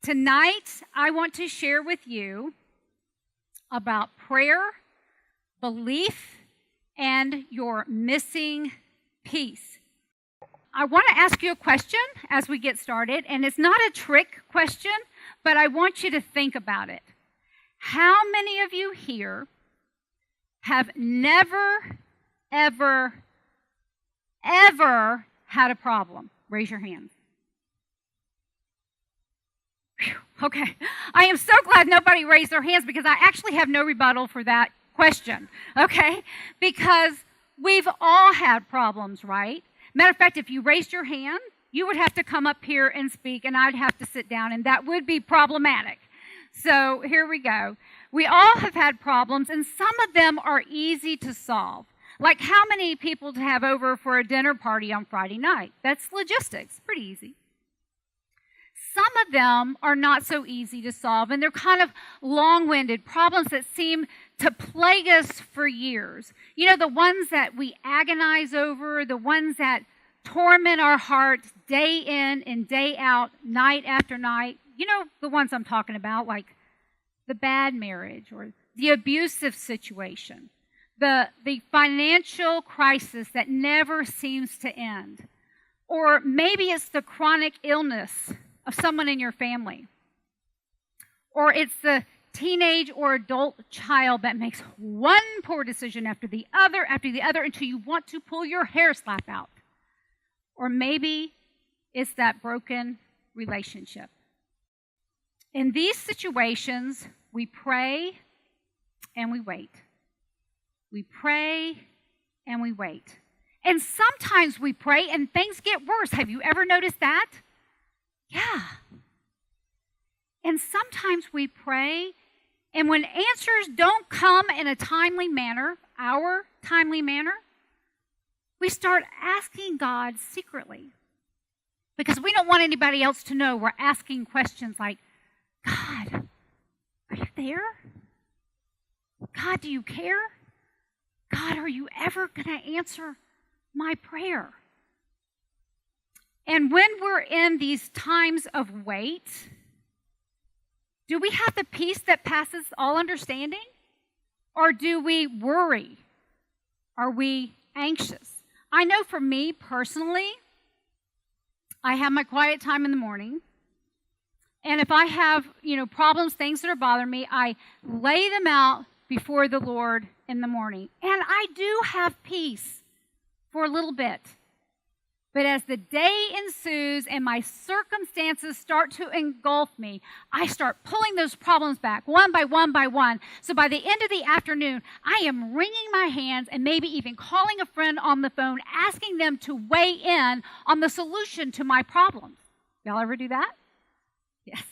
Tonight, I want to share with you about prayer, belief, and your missing piece. I want to ask you a question as we get started, and it's not a trick question, but I want you to think about it. How many of you here have never, ever had a problem? Raise your hands. Whew, okay. I am so glad nobody raised their hands because I actually have no rebuttal for that question, okay? Because we've all had problems, right? Matter of fact, if you raised your hand, you would have to come up here and speak, and I'd have to sit down, and that would be problematic. So here we go. We all have had problems, and some of them are easy to solve. Like how many people to have over for a dinner party on Friday night? That's logistics, pretty easy. Some of them are not so easy to solve, and they're kind of long-winded problems that seem to plague us for years. You know, the ones that we agonize over, the ones that torment our hearts day in and day out, night after night. You know, the ones I'm talking about, like the bad marriage or the abusive situation, the financial crisis that never seems to end. Or maybe it's the chronic illness of someone in your family. Or it's the teenage or adult child that makes one poor decision after the other until you want to pull your hair slap out. Or maybe it's that broken relationship. In these situations, we pray and we wait. We pray and we wait. And sometimes we pray and things get worse. Have you ever noticed that? Yeah. And sometimes we pray, and when answers don't come in a timely manner, our timely manner, we start asking God secretly. Because we don't want anybody else to know we're asking questions like, God, are you there? God, do you care? God, are you ever going to answer my prayer? And when we're in these times of wait, do we have the peace that passes all understanding? Or do we worry? Are we anxious? I know for me personally, I have my quiet time in the morning. And if I have, problems, things that are bothering me, I lay them out before the Lord in the morning. And I do have peace for a little bit. But as the day ensues and my circumstances start to engulf me, I start pulling those problems back one by one by one. So by the end of the afternoon, I am wringing my hands and maybe even calling a friend on the phone, asking them to weigh in on the solution to my problems. Y'all ever do that? Yes.